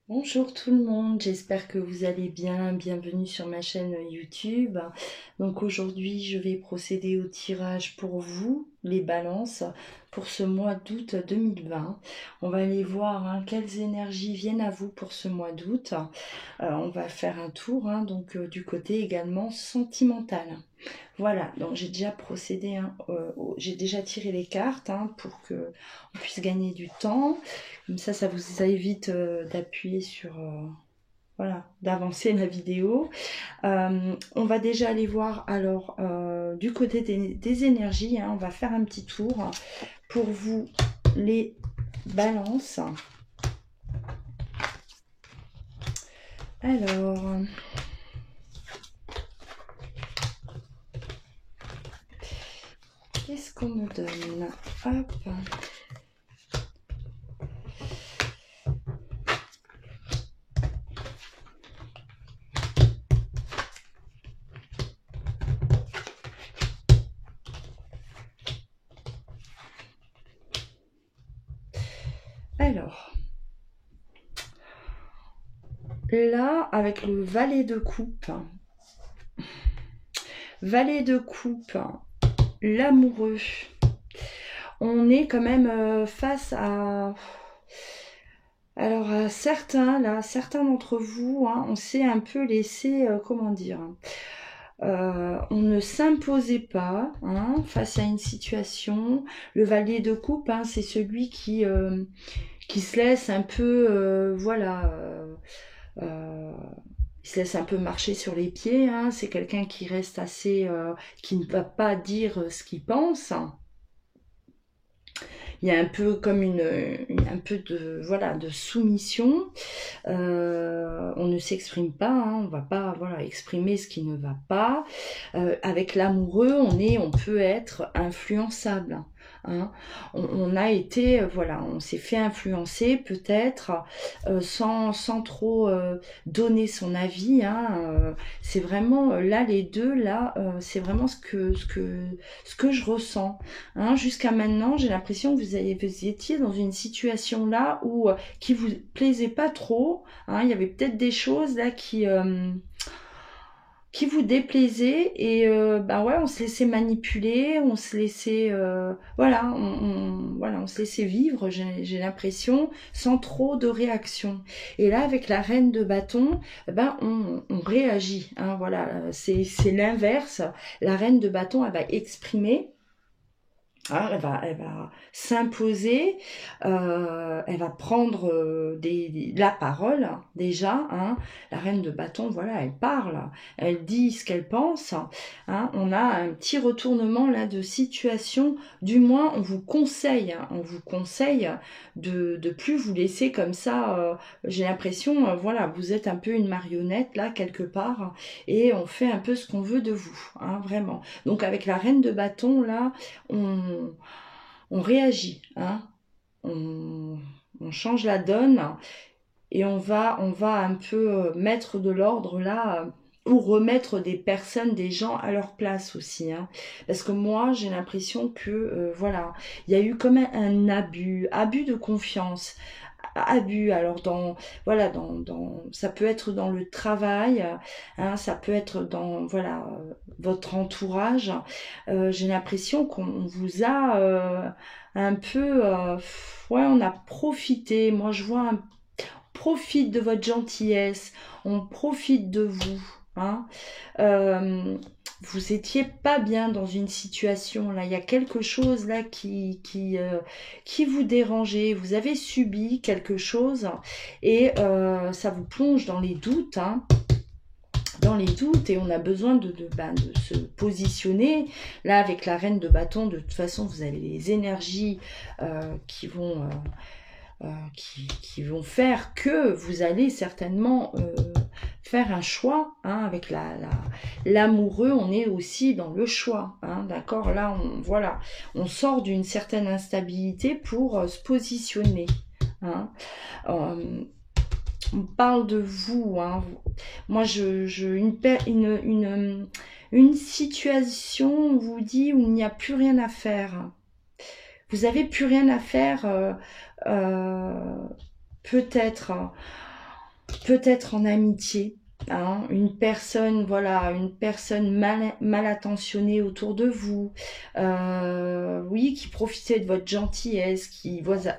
Bonjour tout le monde, j'espère que vous allez bien. Bienvenue sur ma chaîne YouTube. Donc aujourd'hui, je vais procéder au tirage pour vous, les balances, pour ce mois d'août 2020. On va aller voir quelles énergies viennent à vous pour ce mois d'août. On va faire un tour du côté également sentimental. Voilà, donc j'ai déjà procédé, j'ai déjà tiré les cartes pour que on puisse gagner du temps. Comme ça vous évite d'appuyer sur, voilà, d'avancer la vidéo. On va déjà aller voir alors du côté des énergies, on va faire un petit tour pour vous les balances. Alors, qu'est-ce qu'on me donne? Hop. Alors, là, avec le valet de coupe, l'amoureux, on est quand même face à... Alors, à certains d'entre vous, on s'est un peu laissé, comment dire, on ne s'imposait pas face à une situation. Le valet de coupe, c'est celui qui se laisse un peu, il se laisse un peu marcher sur les pieds. C'est quelqu'un qui reste assez, qui ne va pas dire ce qu'il pense. Il y a un peu comme un peu de voilà de soumission. On ne s'exprime pas, on va pas exprimer ce qui ne va pas. Avec l'amoureux, on peut être influençable. On a été, on s'est fait influencer peut-être sans trop donner son avis. C'est vraiment là les deux là, c'est vraiment ce que je ressens. Jusqu'à maintenant, j'ai l'impression que vous étiez dans une situation là où qui vous plaisait pas trop. Il y avait peut-être des choses là qui vous déplaisaient et on se laissait manipuler, on se laissait on se laissait vivre. J'ai l'impression sans trop de réaction. Et là, avec la reine de bâton, on réagit. C'est l'inverse. La reine de bâton, elle va exprimer. Elle va s'imposer, elle va prendre la parole déjà. La reine de bâton, voilà, elle parle, elle dit ce qu'elle pense. On a un petit retournement là de situation. Du moins, on vous conseille, de plus vous laisser comme ça. J'ai l'impression, vous êtes un peu une marionnette là quelque part, et on fait un peu ce qu'on veut de vous, vraiment. Donc avec la reine de bâton là, on réagit, on, on change la donne et on va un peu mettre de l'ordre là, ou remettre des personnes, des gens à leur place aussi. Parce que moi, j'ai l'impression que, il y a eu comme un abus de confiance. Abus, alors ça peut être dans le travail, ça peut être dans votre entourage. J'ai l'impression qu'on vous a un peu, on a profité. Moi, je vois profite de votre gentillesse, on profite de vous. Euh, Vous étiez pas bien dans une situation là, il y a quelque chose là qui vous dérangeait, vous avez subi quelque chose et ça vous plonge dans les doutes. Et on a besoin de se positionner. Là, avec la reine de bâton, de toute façon, vous avez les énergies qui vont faire que vous allez certainement faire un choix. Avec l'amoureux, on est aussi dans le choix. D'accord. Là, on sort d'une certaine instabilité pour se positionner. On parle de vous. Moi, une situation vous dit où il n'y a plus rien à faire. Vous avez plus rien à faire, peut-être. peut-être en amitié. Hein, une personne, voilà, une personne mal intentionnée autour de vous, oui, qui profitait de votre gentillesse,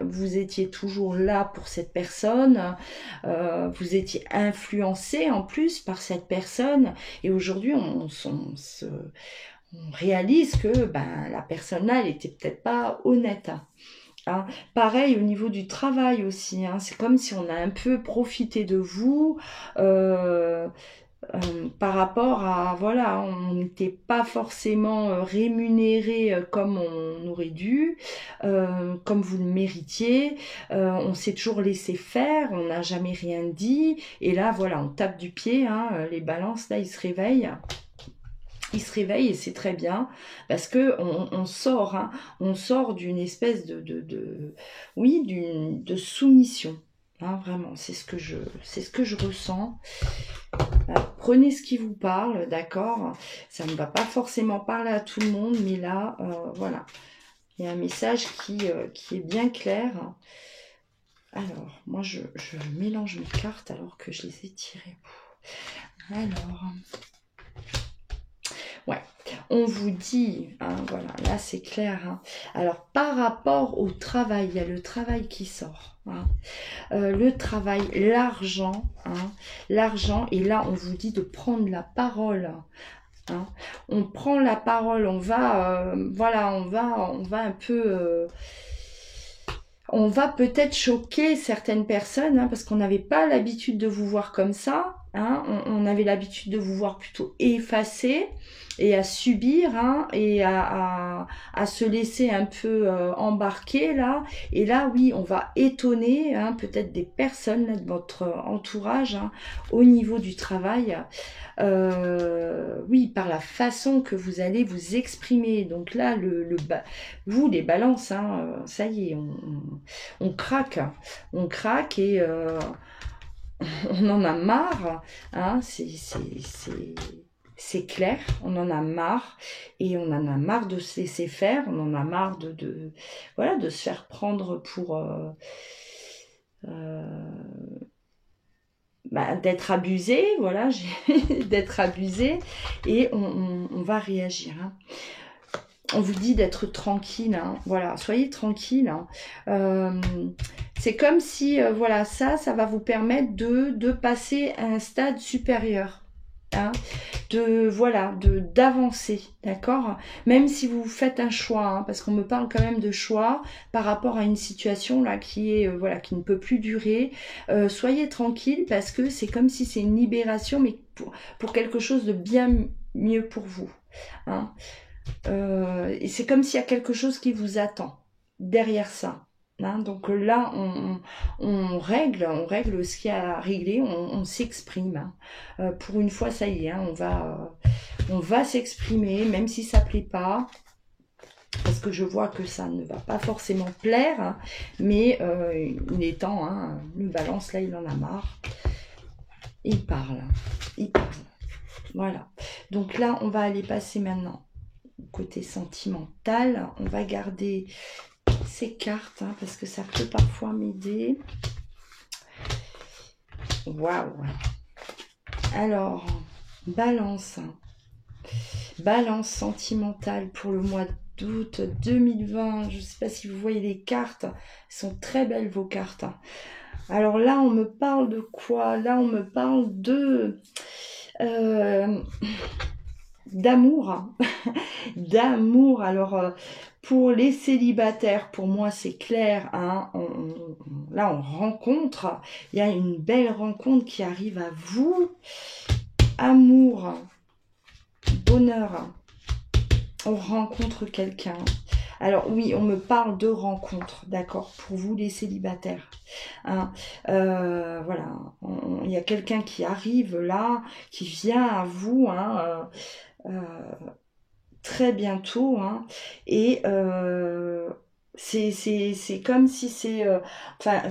vous étiez toujours là pour cette personne, vous étiez influencé en plus par cette personne, et aujourd'hui on réalise que ben, la personne là, elle était peut-être pas honnête. Hein. Pareil au niveau du travail aussi, hein. C'est comme si on a un peu profité de vous euh, par rapport à, voilà, on n'était pas forcément rémunéré comme on aurait dû, comme vous le méritiez, on s'est toujours laissé faire, on n'a jamais rien dit, et là voilà, on tape du pied, hein, les balances là ils se réveillent. Ils se réveillent et c'est très bien parce que on sort, hein, on sort d'une espèce oui, de soumission. Hein, vraiment, c'est ce que je ressens. Prenez ce qui vous parle, d'accord. Ça ne va pas forcément parler à tout le monde, mais là, voilà, il y a un message qui est bien clair. Alors, moi, je mélange mes cartes alors que je les ai tirées. Alors, ouais, on vous dit, hein, voilà, là c'est clair. Hein. Alors par rapport au travail, il y a le travail qui sort. Hein. Le travail, l'argent, hein, l'argent, et là on vous dit de prendre la parole. Hein. On prend la parole, on va, voilà, on va un peu... on va peut-être choquer certaines personnes, hein, parce qu'on n'avait pas l'habitude de vous voir comme ça. Hein, on avait l'habitude de vous voir plutôt effacé et à subir, hein, et à se laisser un peu embarquer là. Et là, oui, on va étonner, hein, peut-être des personnes là, de votre entourage, hein, au niveau du travail. Oui, par la façon que vous allez vous exprimer. Donc là, vous, les balances, hein, ça y est, on craque. On craque et on en a marre. Hein, c'est clair, on en a marre et on en a marre de se laisser faire, on en a marre voilà, de se faire prendre pour d'être abusé, voilà, d'être abusé et on va réagir. Hein. On vous dit d'être tranquille, hein. Voilà, soyez tranquille. Hein. C'est comme si, voilà, ça va vous permettre de passer à un stade supérieur. Hein, voilà, d'avancer, d'accord. Même si vous faites un choix, hein, parce qu'on me parle quand même de choix par rapport à une situation là qui est voilà, qui ne peut plus durer. Soyez tranquille parce que c'est comme si c'est une libération, mais pour quelque chose de bien mieux pour vous. Hein. Et c'est comme s'il y a quelque chose qui vous attend derrière ça. Hein, donc là, on règle ce qu'il y a à régler, on s'exprime. Hein. Pour une fois, ça y est, hein, on va s'exprimer, même si ça ne plaît pas, parce que je vois que ça ne va pas forcément plaire, hein, mais il est temps, hein, le balance, là, il en a marre. Il parle. Il parle. Voilà. Donc là, on va aller passer maintenant au côté sentimental. On va garder ces cartes, hein, parce que ça peut parfois m'aider. Waouh! Alors, balance. Balance sentimentale pour le mois d'août 2020. Je ne sais pas si vous voyez les cartes. Elles sont très belles, vos cartes. Alors là, on me parle de quoi? Là, on me parle de... d'amour. D'amour. Alors, pour les célibataires, pour moi, c'est clair. Hein, là, on rencontre. Il y a une belle rencontre qui arrive à vous. Amour. Bonheur. On rencontre quelqu'un. Alors oui, on me parle de rencontre, d'accord, pour vous les célibataires. Hein, voilà, il y a quelqu'un qui arrive là, qui vient à vous, hein, très bientôt, hein, et c'est comme si c'est enfin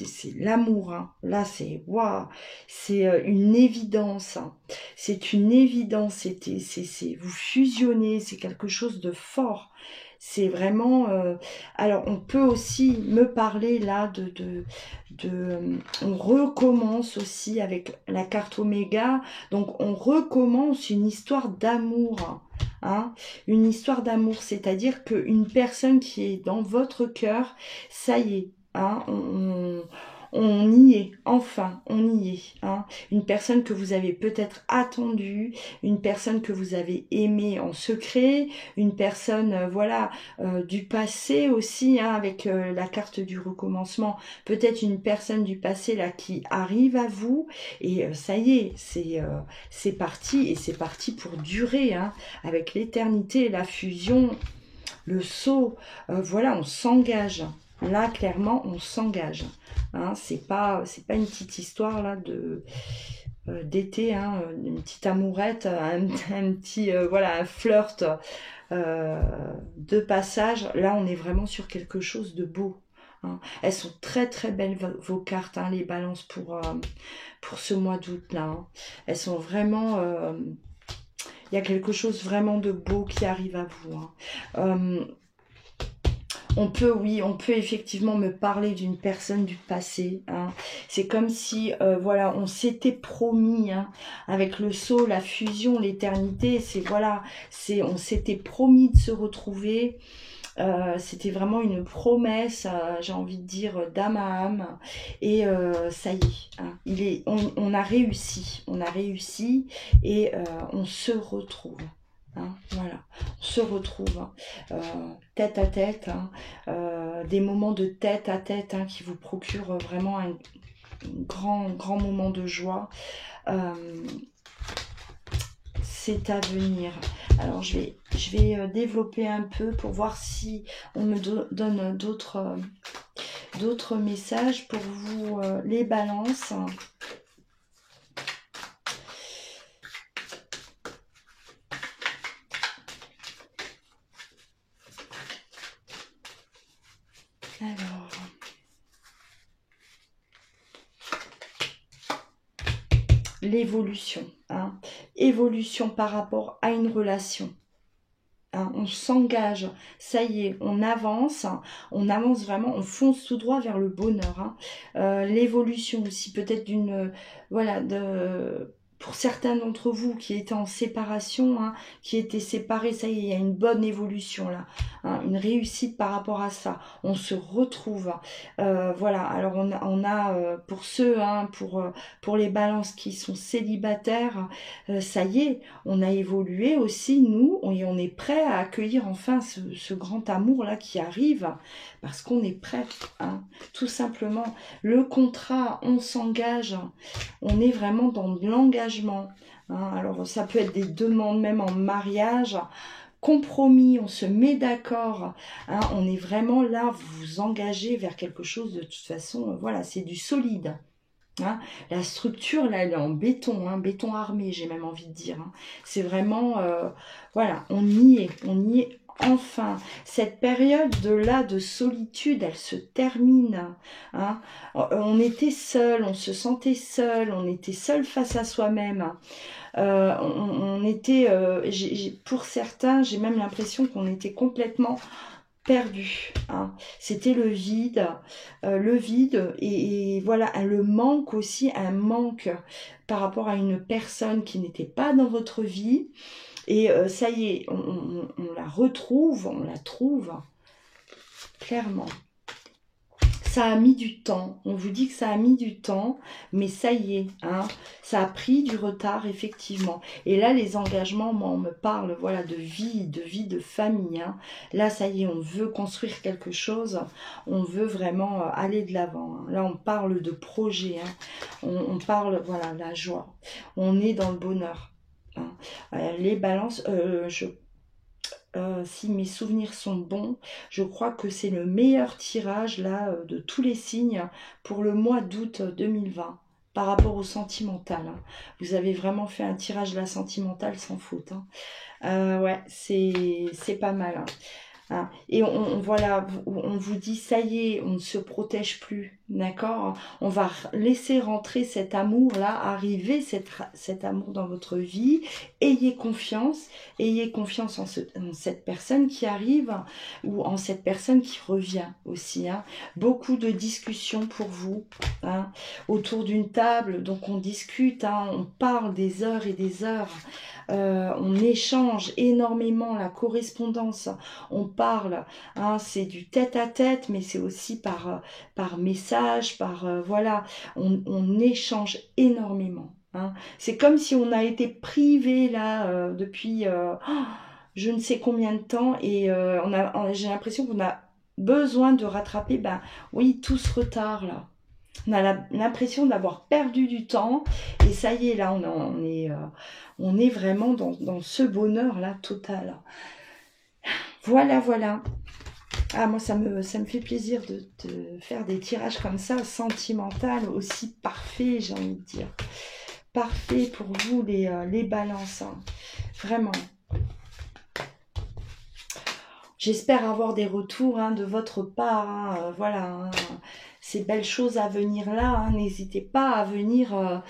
c'est l'amour, hein. Là c'est waouh, c'est une évidence, hein. C'est une évidence, c'est vous fusionnez, c'est quelque chose de fort. C'est vraiment... alors, on peut aussi me parler là on recommence aussi avec la carte Oméga. Donc, on recommence une histoire d'amour. Hein, une histoire d'amour, c'est-à-dire qu'une personne qui est dans votre cœur, ça y est, hein, on y est, enfin, on y est. Hein. Une personne que vous avez peut-être attendue, une personne que vous avez aimée en secret, une personne, voilà, du passé aussi, hein, avec la carte du recommencement, peut-être une personne du passé là qui arrive à vous, et ça y est, c'est parti, et c'est parti pour durer, hein, avec l'éternité, la fusion, le saut, voilà, on s'engage. Là, clairement, on s'engage. Hein, c'est pas une petite histoire là de d'été, hein, une petite amourette, un petit voilà, un flirt euh, de passage. Là, on est vraiment sur quelque chose de beau. Hein. Elles sont très très belles vos cartes, hein, les balances pour ce mois d'août là. Hein. Elles sont vraiment il y a quelque chose vraiment de beau qui arrive à vous. Hein. Oui, on peut effectivement me parler d'une personne du passé. Hein. C'est comme si, voilà, on s'était promis, hein, avec le saut, la fusion, l'éternité. C'est voilà, on s'était promis de se retrouver. C'était vraiment une promesse, j'ai envie de dire, d'âme à âme. Et ça y est, hein, on a réussi. On a réussi et on se retrouve. Hein, voilà, on se retrouve tête à tête, hein, des moments de tête à tête, hein, qui vous procurent vraiment un grand moment de joie. C'est à venir. Alors je vais développer un peu pour voir si on me donne d'autres messages pour vous, les balances. Alors, l'évolution, hein. Évolution par rapport à une relation. Hein, on s'engage, ça y est, on avance vraiment, on fonce tout droit vers le bonheur. Hein. L'évolution aussi, peut-être voilà, pour certains d'entre vous qui étaient en séparation, hein, qui étaient séparés, ça y est, il y a une bonne évolution là, hein, une réussite par rapport à ça. On se retrouve. Voilà, alors on a pour ceux, hein, pour les balances qui sont célibataires, ça y est, on a évolué aussi, nous, et on est prêt à accueillir enfin ce grand amour là qui arrive, parce qu'on est prêt, hein, tout simplement. Le contrat, on s'engage, on est vraiment dans de l'engagement. Hein. Alors ça peut être des demandes même en mariage, compromis, on se met d'accord, hein, on est vraiment là, vous vous engagez vers quelque chose de toute façon, voilà, c'est du solide. Hein. La structure, là, elle est en béton, hein, béton armé, j'ai même envie de dire. Hein. C'est vraiment, voilà, on y est enfin. Cette période de solitude, elle se termine. Hein. On était seul, on se sentait seul, on était seul face à soi-même. On était, pour certains, j'ai même l'impression qu'on était complètement perdu. Hein. C'était le vide et voilà, le manque aussi, un manque par rapport à une personne qui n'était pas dans votre vie. Et ça y est, on la retrouve, on la trouve clairement. Ça a mis du temps, on vous dit que ça a mis du temps, mais ça y est, hein, ça a pris du retard, effectivement. Et là, les engagements, moi, on me parle, voilà, de vie, de famille. Hein. Là, ça y est, on veut construire quelque chose, on veut vraiment aller de l'avant. Hein. Là, on parle de projet, hein. On parle, voilà, la joie. On est dans le bonheur. Hein. Les balances, si mes souvenirs sont bons, je crois que c'est le meilleur tirage là de tous les signes pour le mois d'août 2020 par rapport au sentimental. Hein. Vous avez vraiment fait un tirage là sentimental sans faute. Hein. Ouais, c'est pas mal. Hein. Hein. Et voilà, on vous dit ça y est, on ne se protège plus. D'accord? On va laisser rentrer cet amour-là, arriver cet amour dans votre vie. Ayez confiance en cette personne qui arrive ou en cette personne qui revient aussi. Hein. Beaucoup de discussions pour vous hein, autour d'une table. Donc on discute, hein, on parle des heures et des heures. On échange énormément la correspondance. On parle, hein, c'est du tête-à-tête, mais c'est aussi par message, voilà, on échange énormément. Hein. C'est comme si on a été privé là depuis je ne sais combien de temps et j'ai l'impression qu'on a besoin de rattraper, ben oui, tout ce retard là. On a l'impression d'avoir perdu du temps et ça y est, là, on est vraiment dans ce bonheur-là total. Voilà, voilà. Ah, moi, ça me fait plaisir de faire des tirages comme ça, sentimental, aussi parfait, j'ai envie de dire. Parfait pour vous, les balances. Hein. Vraiment. J'espère avoir des retours hein, de votre part. Hein, voilà. Hein, ces belles choses à venir là. Hein, n'hésitez pas à venir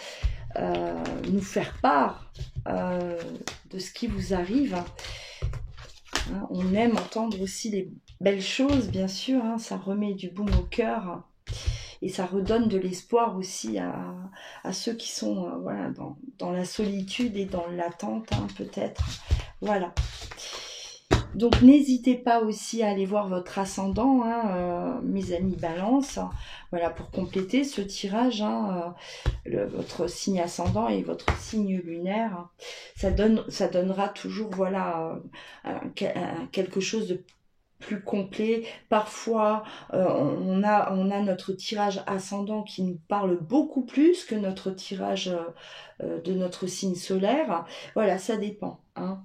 nous faire part de ce qui vous arrive. Hein, on aime entendre aussi les belles choses, bien sûr. Hein, ça remet du baume au cœur. Et ça redonne de l'espoir aussi à ceux qui sont voilà, dans la solitude et dans l'attente, hein, peut-être. Voilà. Donc, n'hésitez pas aussi à aller voir votre ascendant, hein, mes amis Balance. Voilà, pour compléter ce tirage, hein, votre signe ascendant et votre signe lunaire. Ça donnera toujours, voilà, quelque chose de plus complet. Parfois, on a notre tirage ascendant qui nous parle beaucoup plus que notre tirage de notre signe solaire. Voilà, ça dépend. Hein.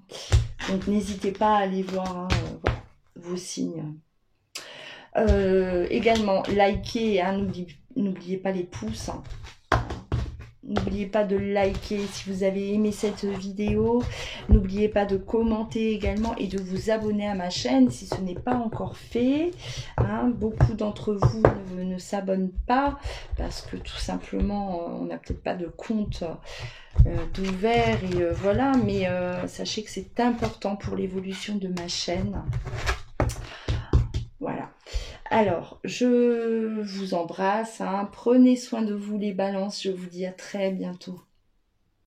Donc, n'hésitez pas à aller voir hein, voilà, vos signes. Également, likez, hein, n'oubliez pas les pouces. Hein. N'oubliez pas de liker si vous avez aimé cette vidéo. N'oubliez pas de commenter également et de vous abonner à ma chaîne si ce n'est pas encore fait. Hein, beaucoup d'entre vous ne s'abonnent pas parce que tout simplement, on n'a peut-être pas de compte d'ouvert et voilà. Mais sachez que c'est important pour l'évolution de ma chaîne. Voilà. Alors, je vous embrasse. Hein. Prenez soin de vous les balances. Je vous dis à très bientôt.